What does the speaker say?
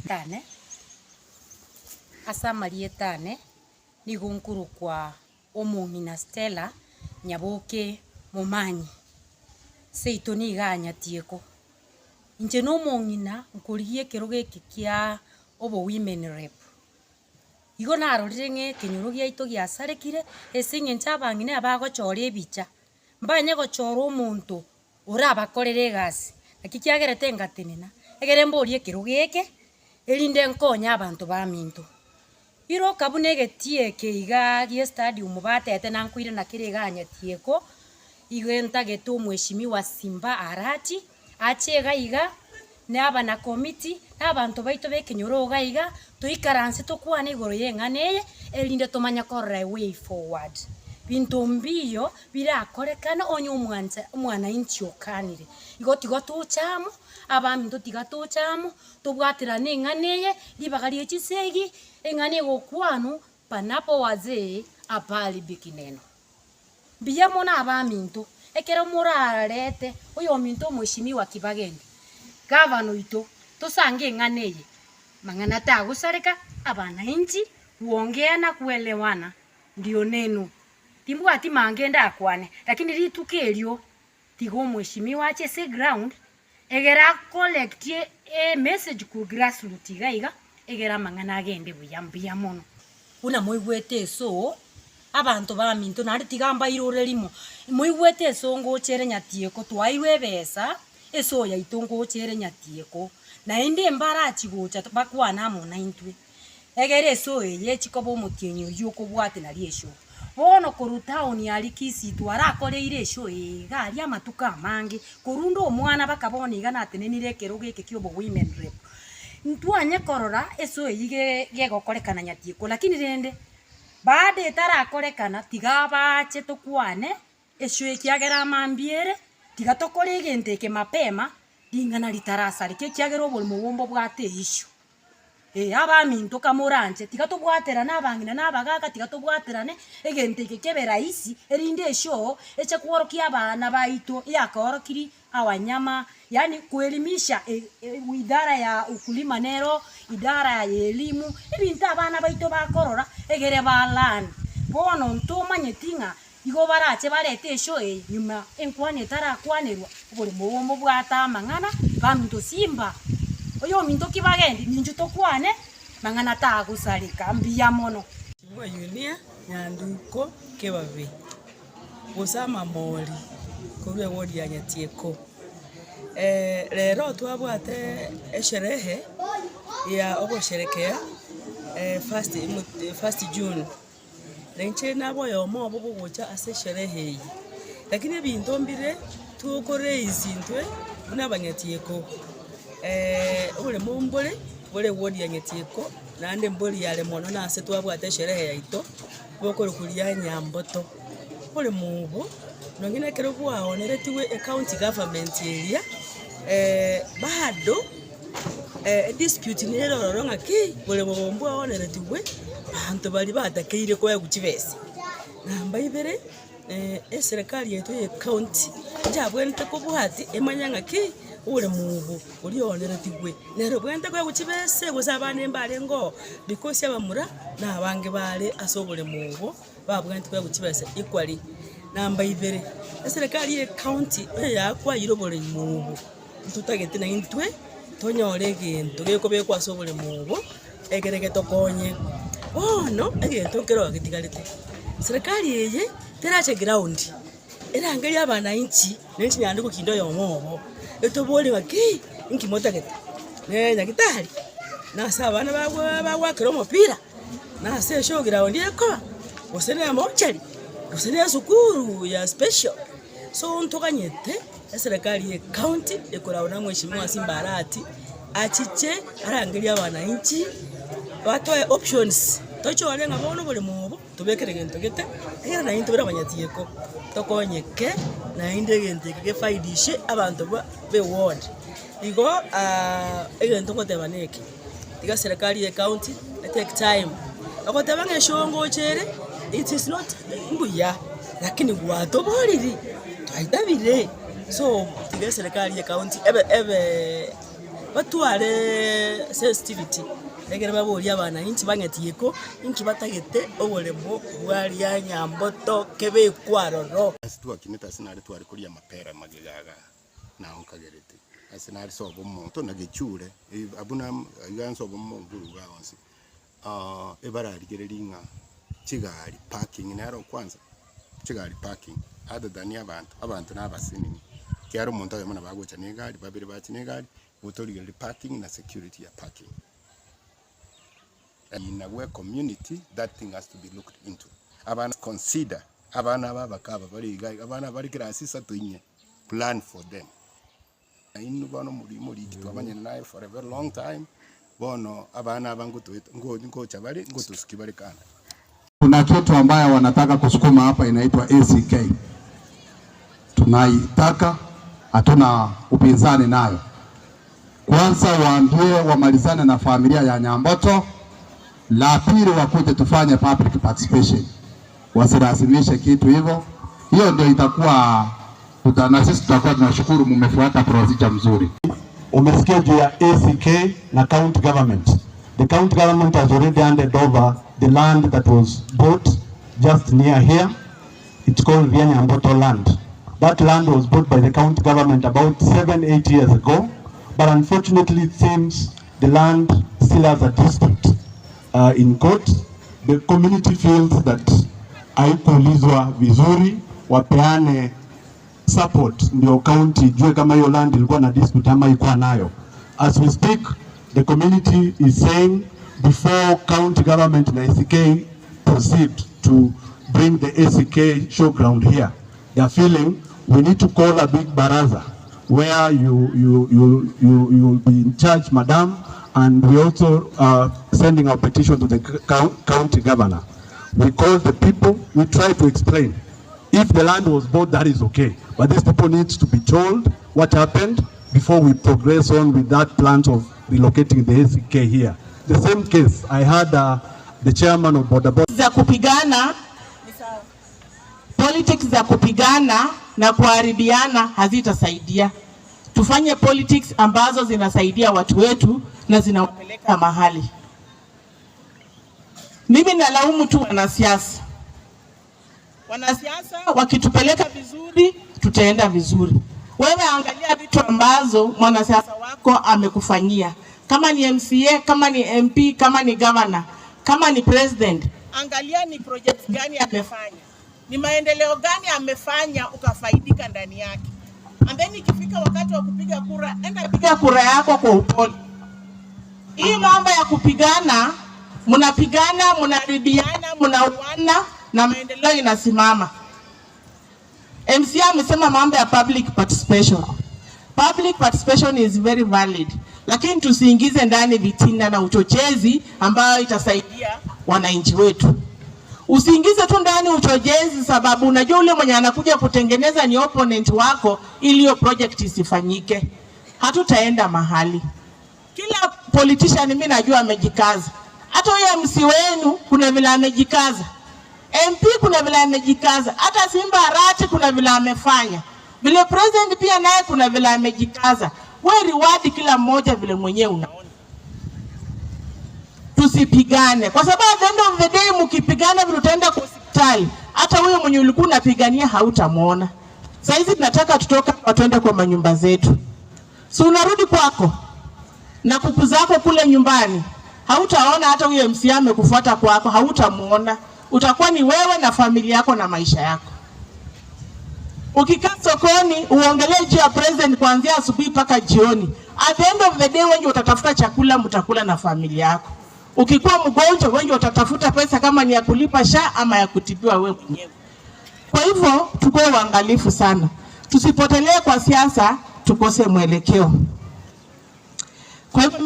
etane asa marietane ni gunkuru kwa omong'ina Stella Nyaboke Momanyi seito ni ganya tieko inche no omong'ina nkorigie kero geke kia obo women rep igo narorire ng'e kenyoro giaito giasarekire ase eng'encho abang'ina abagochora ebicha mbanye gochora omonto ora abakorera egasi naki kiagerete ngatenena egere mborie kero geke erinde nkonya abanto ba minto iro kabune getie keiga gie stadium batete nankwire na kire ganya tieko igenta geto mheshimiwa Simba Arati achega iga ne abana committee abantu baito bekenyoro gaiga tuikaranse tukwane igoro yeng'aneye erinde tumanya korra way forward bintu mbiyo birakorekana onye umwana inchi okanire igo tigo tuchamo abaminto tiga tuchamo tubwatira neng'aneye libagari echisegi eng'ane gokwanu panapo wazee apali bikineno biya mona abaminto ekero murarete oyo minto mheshimiwa Kibagende gavano ito tusange ng'aneye mang'ana tagusareka abana inchi kuongeana kuelewana ndio neno timbwati mangenda akwane lakini ritukerio tigo mheshimiwa ache se ground egera collect a message ku grassroots gaiga egera mang'ana agende buyambia mono una moigwete so abantu ba minto nari tigamba irore limo moigwete so ngochere nyatieko twaiwe besa eso ya itongo chere nyatieko na ende mbara chigocha bakwana mo na intwe egere so ye chikobo mutienyo yuko bwate na riesho bono korutaoni yali kisi twara koreire sho gari amatuka mangi korundo omwana bakabona igana atenenire kero geke kyobo women rep ntwanye korora eso yige gegokorekana nyatieko lakini rende baada etara korekana tigaba chetukwane esho ekiagera mambiere tigatokore genteke mapema dingana litarasa likiagera obulimo bombo bwate isho abaminto kamoranje tigatobwatera nabang'ina nabagaga tigatobwaterane egenteke kebera isi erinde esho eche kuorokia abana baito yakorokiri awanyama yani kuelimisha idara ya ukulima nero idara ya elimu ebintu abana baito bakorora egere balani bono ntomanye tinga igo barache barete esho nyuma enkwane tarakwanerwa obulimo bombo bwata mang'ana baminto Simba oyo minto Kibagende ninju tokwane mang'ana tagusarika mbiya mono Mwa Yunia Nyanduko Kebabe Osama Mori kuri wodi ya Nyatieko lero twabwate esherehe ya obosherekea first June lenche nabo yomo obogocha ase sherehe yi lakini ebinto mbire tukore izintwe n'abanyatieko ule mumbole ule wodi ya Nyatieko nande mboli yale mono na ase twabwate sherehe yaito bokoro kulia Nyamboto ule mubo nongine kero bwaoneretiwe county government area bado dispute ni roro ngaki ule mubombo oneretiwe bantu bali batakeire kwa kuchibese namba ibere serikali yetu ye county njabwente kubwati emanya ngaki ule mubu uli oneretiwe nero bwente kwa kuchibese gusabane mbale ngo because abamura na abange bale asobole mubu babwente kwa kuchibese equally namba ibere serikali ye county yakwa irobole mubu tutagete na intwe tonyore gento geko be kwasobole mubu egerege tokonye no egento kero gitigalete serikali yeye terache ground erangeli abana inchi nenchi nyandiko kindo yomobo etobole baki inkimotagete nyakitali na sabana bagwa kero mopira na se show ground yeko osene mochari osene sukuru ya special so ntoganyete serikali ye county ekora mheshimiwa Simba Arati achiche arangeli abana inchi batoe options tochole ngabono bole mubo tubekere gento gete era na into abanyatieko tokonyeke na inde gente ke faidishe abantu be ward igo egento kotebaneke tiga serikali ye county take time akotabanga shongo chere it is not mbuya lakini gwato boliri twaidabire so tiga serikali ye county ebe batware sensitivity egere babori abana inchi bang'etieko inchi batagete oboremo bwari ya Nyamboto kebe kwaroro asitwakineta sinari twari kuria mapera magigaga na onkagerete asinari sobo muntu na gichure abuna iganso bo munguru gaonsi ebararigereringa chigari parking naro kwanza chigari parking other than abantu n'abasini kyaro muntu ayo muna bagocha n'egari babiri bati n'egari butorigere parking na security ya parking. In a work community, that thing has to be looked into. Abana consider abana babakaba bari abana bari kirasisa tuinye plan for them. Inu bano muri kitwabanye naye for a very long time. Bono abana abangutu ngocha bari ngotuski bari kana. Kuna kitu ambayo wanataka kusukuma hapa inaitwa ACK. Tunaitaka, hatuna upinzani nayo. Kwanza waambie wamalizane na familia ya Nyamboto. La pili wakuje tufanye public participation. Wasirasimishe kitu hivyo. Hiyo ndio itakuwa na sisi tutakuwa tunashukuru mmefuata procedure mzuri. Umesikia juu ya ACK na county government. The county government has already handed over the land that was bought just near here. It's called Nyamboto land. That land was bought by the county government about 7-8 years ago. But unfortunately it seems the land still has a dispute in court. The community feels that haikuulizwa vizuri, wapeane support ndio county jue kama hiyo land ilikuwa na dispute ama ilikuwa nayo. As we speak, the community is saying before county government and ACK proceed to bring the ACK showground here, they are feeling we need to call a big baraza where you be in charge, madam, and we also are sending our petition to the county governor. We call the people, we try to explain. If the land was bought, that is okay. But these people need to be told what happened before we progress on with that plan of relocating the ACK here. The same case, I had the chairman of Border za kupigana, politics za kupigana na kuharibiana hazitasaidia. Tufanye politics ambazo zinasaidia watu wetu na zinawapeleka mahali. Mimi nalaumu tu wanasiasa. Wanasiasa wakitupeleka vizuri, tutaenda vizuri. Wewe angalia vitu ambazo mwanasiasa wako amekufanyia. Kama ni MCA, kama ni MP, kama ni governor, kama ni president, angalia ni project gani amefanya. Ni maendeleo gani amefanya ukafaidika ndani yake. And then ikifika wakati wa kupiga kura, enda piga kura yako kwa upole. Hii mambo ya kupigana, mnapigana, mnaharibiana, mnauana na maendeleo inasimama. MCA amesema mambo ya public participation. Public participation is very valid. Lakini tusiingize ndani vitina na uchochezi ambayo itasaidia wananchi wetu. Usiingize tu ndani uchochezi sababu unajua ule mwenye anakuja kutengeneza ni opponent wako ili hiyo project isifanyike. Hatutaenda mahali. Kila politician mimi najua amejikaza. Hata huyo MC wenu kuna vile amejikaza. MP kuna vile amejikaza. Hata Simba Arati kuna vile amefanya. Vile president pia naye kuna vile amejikaza. Wewe reward kila mmoja vile mwenyewe unaona. Tusipigane. Kwa sababu at the end of the day mkipigana vile utaenda kwa hospitali. Hata huyo mwenye ulikuwa unapigania hautamuona. Sasa hizi tunataka tutoka kwa tuende kwa manyumba zetu. Si unarudi kwako na kuku zako kule nyumbani. Hautaona hata huyo MCA amekufuata kwako, hautamuona. Utakuwa ni wewe na familia yako na maisha yako. Ukikaa sokoni uongelee juu ya president kuanzia asubuhi mpaka jioni. At the end of the day wengi utatafuta chakula, mtakula na familia yako. Ukikuwa mgonjwa wengi utatafuta pesa kama ni ya kulipa SHA ama ya kutibiwa wewe mwenyewe. Kwa hivyo tukoe waangalifu sana. Tusipotelee kwa siasa tukose mwelekeo. Kwa hivyo